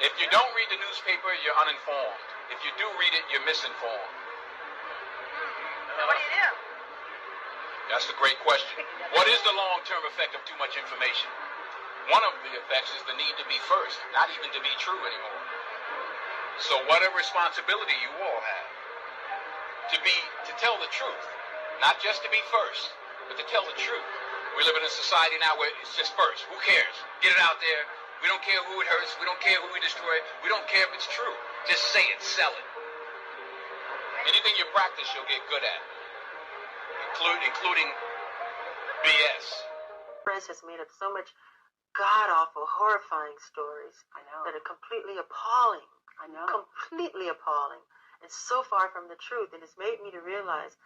If you don't read the newspaper, you're uninformed. If you do read it, you're misinformed. So what do you do? That's a great question. What is the long-term effect of too much information? One of the effects is the need to be first, not even to be true anymore. So what a responsibility you all have. To tell the truth. Not just to be first, but to tell the truth. We live in a society now where it's just first. Who cares? Get it out there. We don't care who it hurts. We don't care who we destroy. We don't care if it's true. Just say it. Sell it. Anything you practice, you'll get good at. Including BS. Press has made up so much god-awful, horrifying stories. I know. That are completely appalling. I know. Completely appalling. It's so far from the truth, and it's made me to realize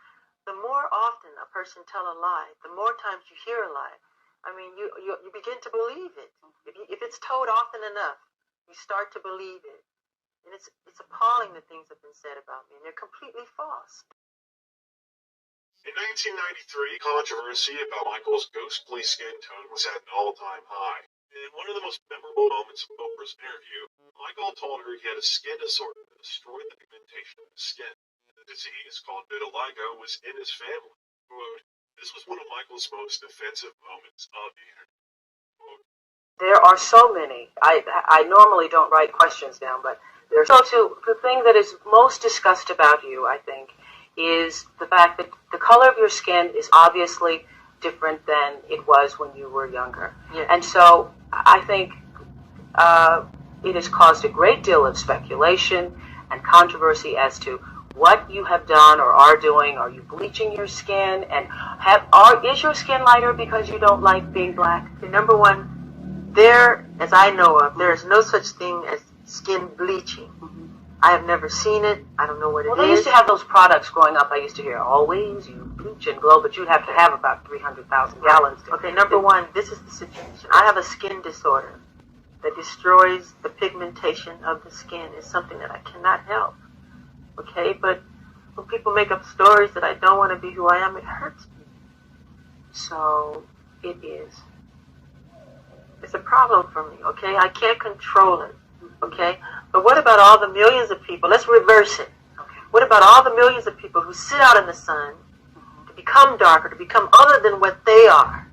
the more often a person tell a lie, the more times you hear a lie, I mean, you begin to believe it. If it's told often enough, you start to believe it. And it's appalling the things that have been said about me, and they're completely false. In 1993, controversy about Michael's ghostly skin tone was at an all-time high. In one of the most memorable moments of Oprah's interview, Michael told her he had a skin disorder that destroyed the pigmentation of his skin. The disease, called vitiligo, was in his family. Quote, "This was one of Michael's most offensive moments of the interview." Quote, there are so many. I normally don't write questions down, but there's the thing that is most discussed about you, I think, is the fact that the color of your skin is obviously different than it was when you were younger. Yes. And so I think it has caused a great deal of speculation and controversy as to what you have done or are doing. Are you bleaching your skin? And is your skin lighter because you don't like being black? Number one, as I know of, there is no such thing as skin bleaching. Mm-hmm. I have never seen it. I don't know what it is. Well, they used to have those products growing up. I used to hear, always you bleach and glow, but you'd have to have about 300,000 gallons. Okay, number one, this is the situation. I have a skin disorder that destroys the pigmentation of the skin. It's something that I cannot help. Okay, but when people make up stories that I don't want to be who I am, it hurts me. So it is. It's a problem for me, okay? I can't control it, okay? But what about all the millions of people? Let's reverse it. Okay. What about all the millions of people who sit out in the sun to become darker, to become other than what they are?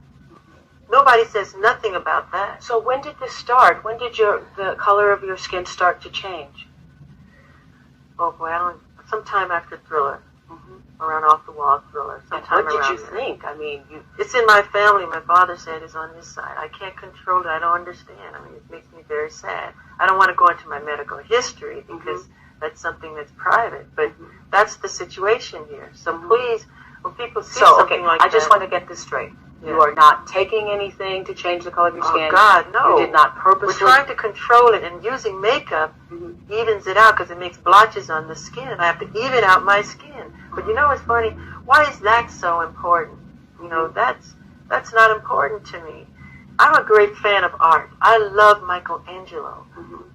Nobody says nothing about that. So when did this start? When did the color of your skin start to change? Oh, well, sometime after Thriller. Around Off the Wall Thriller. Sometime What did around you there. think? I mean, It's in my family. My father said it's on his side. I can't control it. I don't understand. I mean, it makes me very sad. I don't want to go into my medical history because that's something that's private. But that's the situation here. So please, when people see something like that... I just want to get this straight. Yeah. You are not taking anything to change the color of your skin. Oh, God, no. You did not purposely... We're trying to control it, and using makeup evens it out because it makes blotches on the skin. I have to even out my skin. But you know what's funny? Why is that so important? You know, that's not important to me. I'm a great fan of art. I love Michelangelo.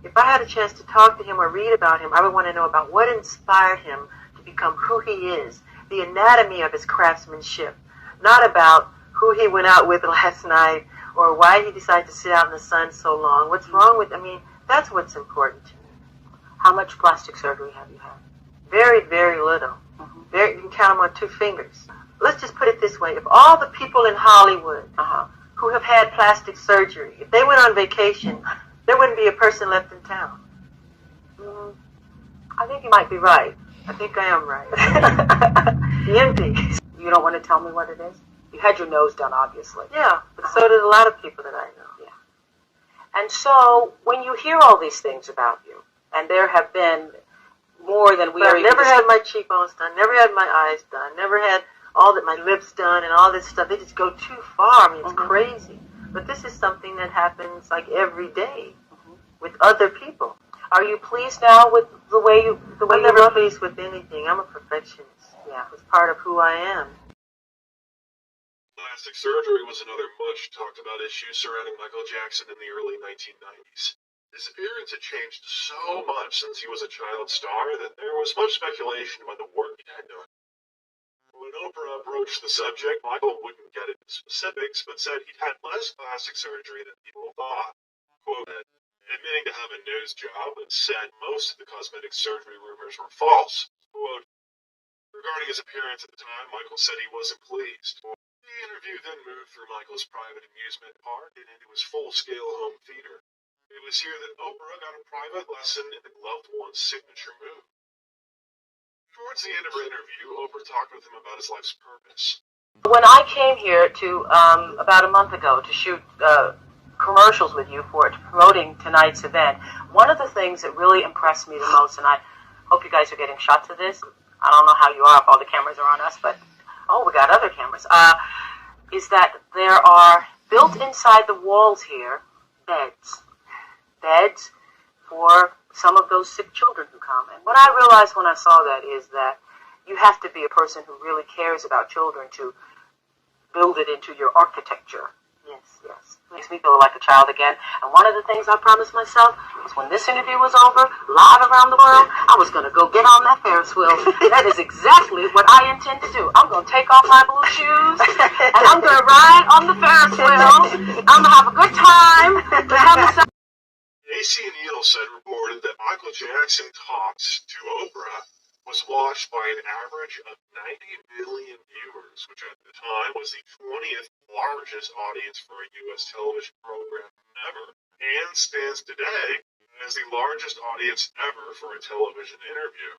If I had a chance to talk to him or read about him, I would want to know about what inspired him to become who he is, the anatomy of his craftsmanship, not about who he went out with last night or why he decided to sit out in the sun so long. What's wrong with, I mean, that's what's important to me. How much plastic surgery have you had? Very, very little. You can count them on 2 fingers. Let's just put it this way. If all the people in Hollywood who have had plastic surgery, if they went on vacation, there wouldn't be a person left in town. I think you might be right. I think I am right. The empty. You don't want to tell me what it is? You had your nose done, obviously. Yeah, but so did a lot of people that I know. Yeah. And so, when you hear all these things about you, and there have been more than we But are I've never had my cheekbones done, never had my eyes done, never had my lips done and all this stuff. They just go too far. I mean, it's crazy. But this is something that happens like every day with other people. Are you pleased now with the way you I'm never pleased with anything. I'm a perfectionist. Yeah. It's part of who I am. Plastic surgery was another much talked about issue surrounding Michael Jackson in the early 1990s. His appearance had changed so much since he was a child star that there was much speculation about the work he had done. When Oprah approached the subject, Michael wouldn't get into specifics, but said he'd had less plastic surgery than people thought. Quote, admitting to having a nose job and said most of the cosmetic surgery rumors were false. Quote, regarding his appearance at the time, Michael said he wasn't pleased. The interview then moved through Michael's private amusement park and into his full-scale home theater. It was here that Oprah got a private lesson in the gloved one's signature move. Towards the end of her interview, Oprah talked with him about his life's purpose. When I came here to about a month ago to shoot commercials with you for promoting tonight's event, one of the things that really impressed me the most, and I hope you guys are getting shots of this. I don't know how you are if all the cameras are on us, but we got other cameras. Is that there are built inside the walls here beds for some of those sick children who come. And what I realized when I saw that is that you have to be a person who really cares about children to build it into your architecture. Yes. Makes me feel like a child again. And one of the things I promised myself was when this interview was over, live around the world, I was going to go get on that Ferris wheel. That is exactly what I intend to do. I'm going to take off my blue shoes, and I'm going to ride on the Ferris wheel. I'm going to have a good time. AC Nielsen reported that Michael Jackson Talks to Oprah was watched by an average of 90 million viewers, which at the time was the 20th largest audience for a U.S. television program ever, and stands today as the largest audience ever for a television interview.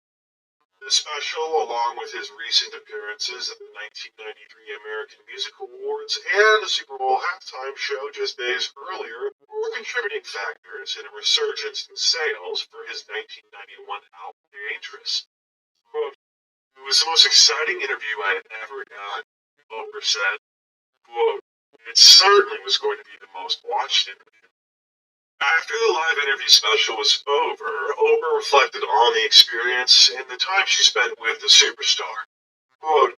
The special, along with his recent appearances at the 1993 American Music Awards and the Super Bowl halftime show just days earlier, were contributing factors in a resurgence in sales for his 1991 album Dangerous. Quote, it was the most exciting interview I had ever done, Oprah said. Quote, it certainly was going to be the most watched interview. After the live interview special was over, Oprah reflected on the experience and the time she spent with the superstar. Quote,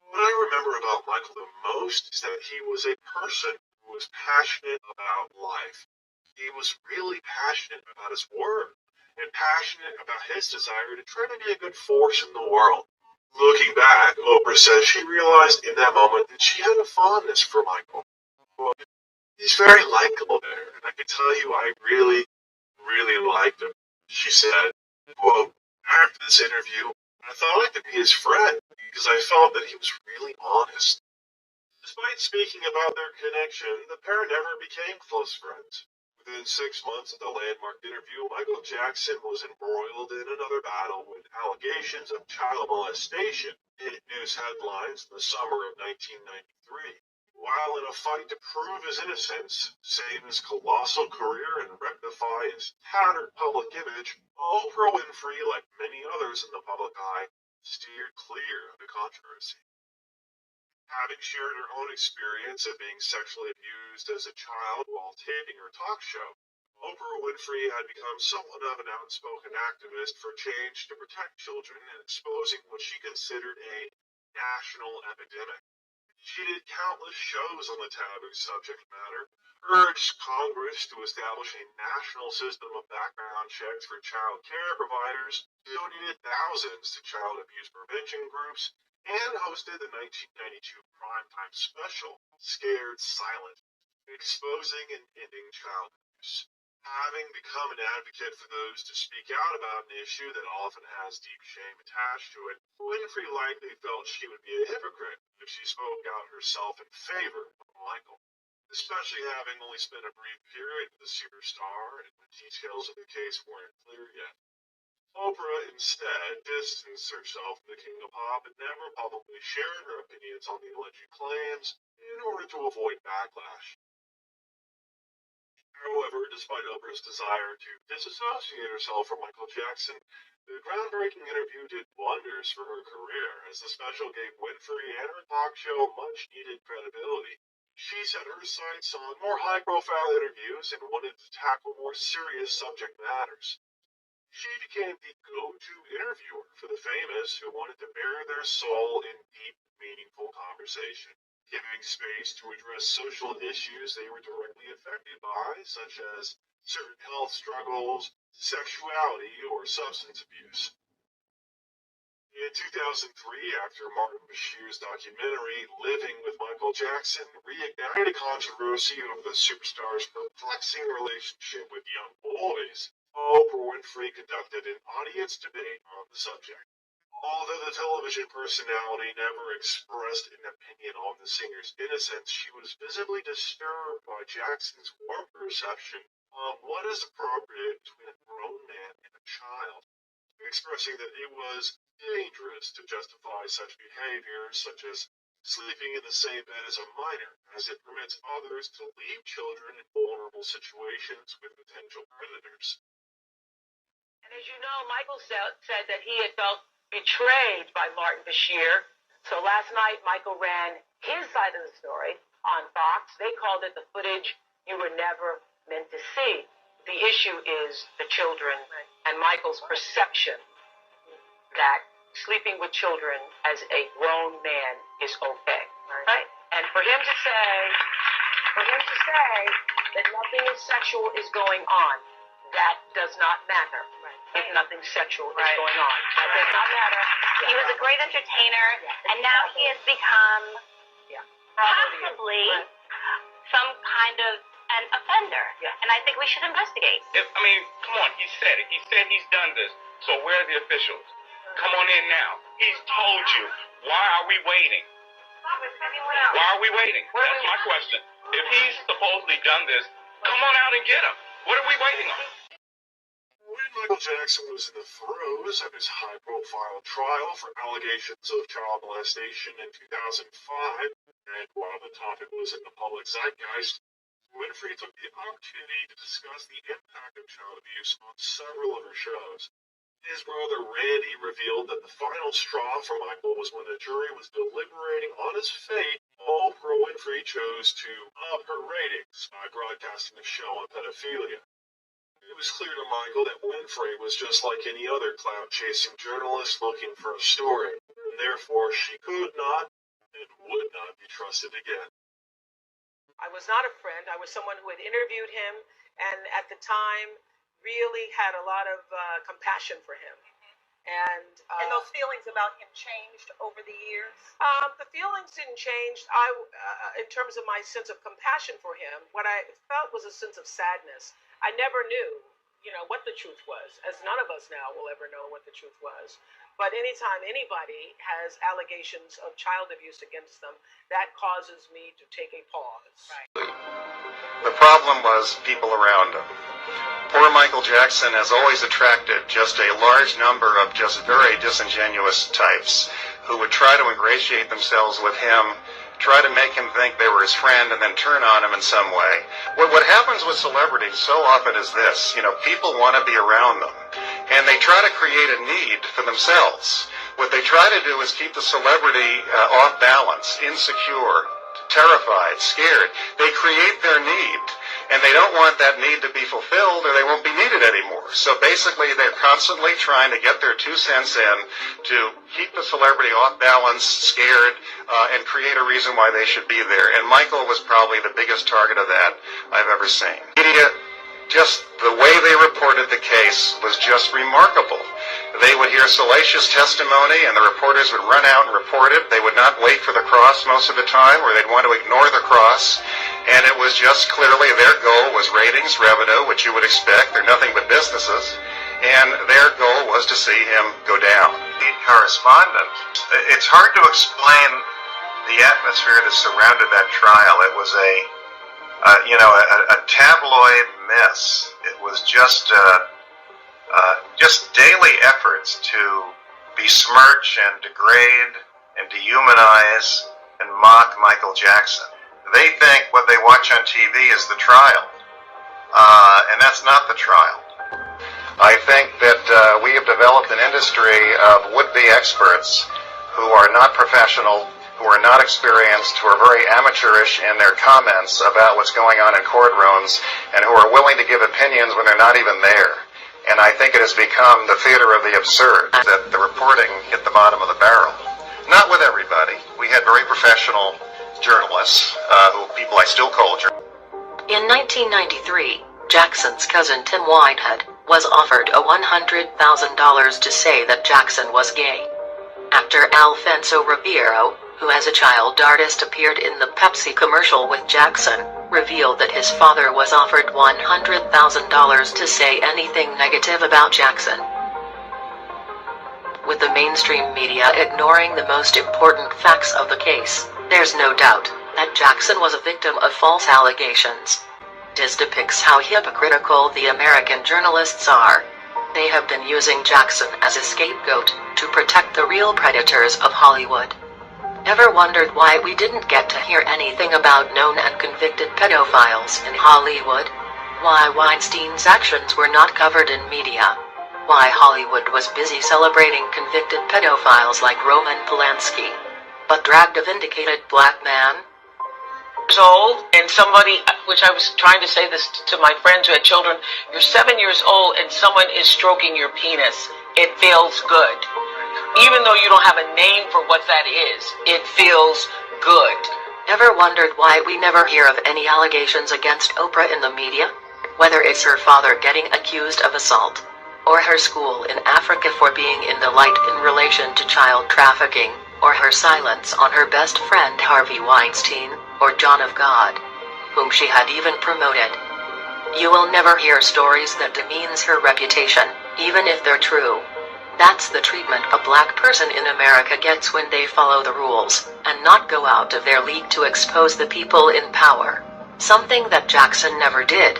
what I remember about Michael the most is that he was a person who was passionate about life. He was really passionate about his work and passionate about his desire to try to be a good force in the world. Looking back, Oprah says she realized in that moment that she had a fondness for Michael. Quote, he's very likable there, and I can tell you I really, really liked him. She said, quote, after this interview, I thought I could be his friend because I felt that he was really honest. Despite speaking about their connection, the pair never became close friends. Within 6 months of the landmark interview, Michael Jackson was embroiled in another battle when allegations of child molestation hit news headlines in the summer of 1993. While in a fight to prove his innocence, save his colossal career and rectify his tattered public image, Oprah Winfrey, like many others in the public eye, steered clear of the controversy. Having shared her own experience of being sexually abused as a child while taping her talk show, Oprah Winfrey had become somewhat of an outspoken activist for change to protect children and exposing what she considered a national epidemic. She did countless shows on the taboo subject matter, urged Congress to establish a national system of background checks for child care providers, donated thousands to child abuse prevention groups, and hosted the 1992 primetime special, Scared Silent, exposing and ending child abuse. Having become an advocate for those to speak out about an issue that often has deep shame attached to it, Winfrey likely felt she would be a hypocrite if she spoke out herself in favor of Michael, especially having only spent a brief period with the superstar and when details of the case weren't clear yet. Oprah instead distanced herself from the king of pop and never publicly shared her opinions on the alleged claims in order to avoid backlash. However, despite Oprah's desire to disassociate herself from Michael Jackson, the groundbreaking interview did wonders for her career, as the special gave Winfrey and her talk show much-needed credibility. She set her sights on more high-profile interviews and wanted to tackle more serious subject matters. She became the go-to interviewer for the famous who wanted to bare their soul in deep, meaningful conversation, giving space to address social issues they were directly affected by, such as certain health struggles, sexuality, or substance abuse. In 2003, after Martin Bashir's documentary Living with Michael Jackson reignited a controversy over the superstar's perplexing relationship with young boys, Oprah Winfrey conducted an audience debate on the subject. Although the television personality never expressed an opinion on the singer's innocence, she was visibly disturbed by Jackson's warped perception of what is appropriate between a grown man and a child, expressing that it was dangerous to justify such behavior, such as sleeping in the same bed as a minor, as it permits others to leave children in vulnerable situations with potential predators. And as you know, Michael said that he had felt betrayed by Martin Bashir. So last night, Michael ran his side of the story on Fox. They called it the footage you were never meant to see. The issue is the children and Michael's perception that sleeping with children as a grown man is okay. Right? And for him to say that nothing sexual is going on, that does not matter. If nothing sexual is going on, that does not matter. He was a great entertainer, and now he has become possibly some kind of an offender. And I think we should investigate. Come on, he said it. He said he's done this. So where are the officials? Come on in now. He's told you. Why are we waiting? Why are we waiting? That's my question. If he's supposedly done this, come on out and get him. What are we waiting on? When Michael Jackson was in the throes of his high-profile trial for allegations of child molestation in 2005, and while the topic was in the public zeitgeist, Winfrey took the opportunity to discuss the impact of child abuse on several of her shows. His brother Randy revealed that the final straw for Michael was when the jury was deliberating on his fate. Oprah Winfrey chose to up her ratings by broadcasting the show on pedophilia. It was clear to Michael that Winfrey was just like any other clout-chasing journalist looking for a story, and therefore she could not and would not be trusted again. I was not a friend. I was someone who had interviewed him, and at the time really had a lot of compassion for him. And those feelings about him changed over the years? The feelings didn't change. In terms of my sense of compassion for him, what I felt was a sense of sadness. I never knew, what the truth was, as none of us now will ever know what the truth was. But anytime anybody has allegations of child abuse against them, that causes me to take a pause. The problem was people around him. Poor Michael Jackson has always attracted just a large number of just very disingenuous types who would try to ingratiate themselves with him, try to make him think they were his friend, and then turn on him in some way. What happens with celebrities so often is this, people want to be around them, and they try to create a need for themselves. What they try to do is keep the celebrity off balance, insecure, terrified, scared. They create their need, and they don't want that need to be fulfilled or they won't be needed anymore. So basically they're constantly trying to get their 2 cents in to keep the celebrity off balance, scared, and create a reason why they should be there. And Michael was probably the biggest target of that I've ever seen. Media, just the way they reported the case was just remarkable. They would hear salacious testimony and the reporters would run out and report it. They would not wait for the cross most of the time, or they'd want to ignore the cross. And it was just clearly their goal was ratings, revenue, which you would expect. They're nothing but businesses. And their goal was to see him go down. Lead correspondent. It's hard to explain the atmosphere that surrounded that trial. It was a tabloid mess. It was just daily efforts to besmirch and degrade and dehumanize and mock Michael Jackson. They think what they watch on TV is the trial, and that's not the trial. I think that we have developed an industry of would-be experts who are not professional, who are not experienced, who are very amateurish in their comments about what's going on in courtrooms, and who are willing to give opinions when they're not even there. And I think it has become the theater of the absurd, that the reporting hit the bottom of the barrel. Not with everybody. We had very professional journalists, who people I still call journalists. In 1993, Jackson's cousin Tim Whitehead was offered $100,000 to say that Jackson was gay. Actor Alfonso Ribeiro, who as a child artist appeared in the Pepsi commercial with Jackson, revealed that his father was offered $100,000 to say anything negative about Jackson. With the mainstream media ignoring the most important facts of the case, there's no doubt that Jackson was a victim of false allegations. This depicts how hypocritical the American journalists are. They have been using Jackson as a scapegoat to protect the real predators of Hollywood. Ever wondered why we didn't get to hear anything about known and convicted pedophiles in Hollywood? Why Weinstein's actions were not covered in media? Why Hollywood was busy celebrating convicted pedophiles like Roman Polanski, but dragged a vindicated black man? Old and somebody, which I was trying to say this to my friends who had children, you're 7 years old and someone is stroking your penis. It feels good. Even though you don't have a name for what that is, it feels good. Ever wondered why we never hear of any allegations against Oprah in the media? Whether it's her father getting accused of assault, or her school in Africa for being in the light in relation to child trafficking, or her silence on her best friend Harvey Weinstein, or John of God, whom she had even promoted. You will never hear stories that demeans her reputation, even if they're true. That's the treatment a black person in America gets when they follow the rules, and not go out of their league to expose the people in power. Something that Jackson never did,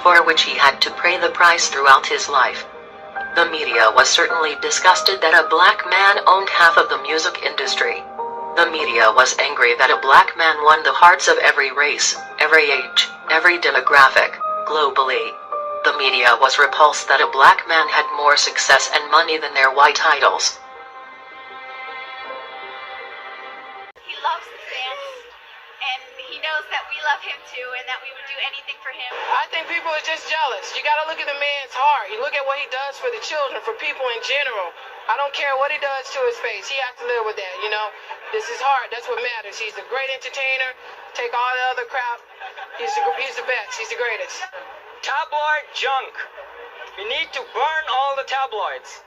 for which he had to pay the price throughout his life. The media was certainly disgusted that a black man owned half of the music industry. The media was angry that a black man won the hearts of every race, every age, every demographic, globally. The media was repulsed that a black man had more success and money than their white idols. He loves the fans, and he knows that we love him too, and that we would do anything for him. I think people are just jealous. You gotta look at the man's heart. You look at what he does for the children, for people in general. I don't care what he does to his face. He has to live with that, you know? This is hard. That's what matters. He's a great entertainer. Take all the other crap. He's the best. He's the greatest. Tabloid junk. We need to burn all the tabloids.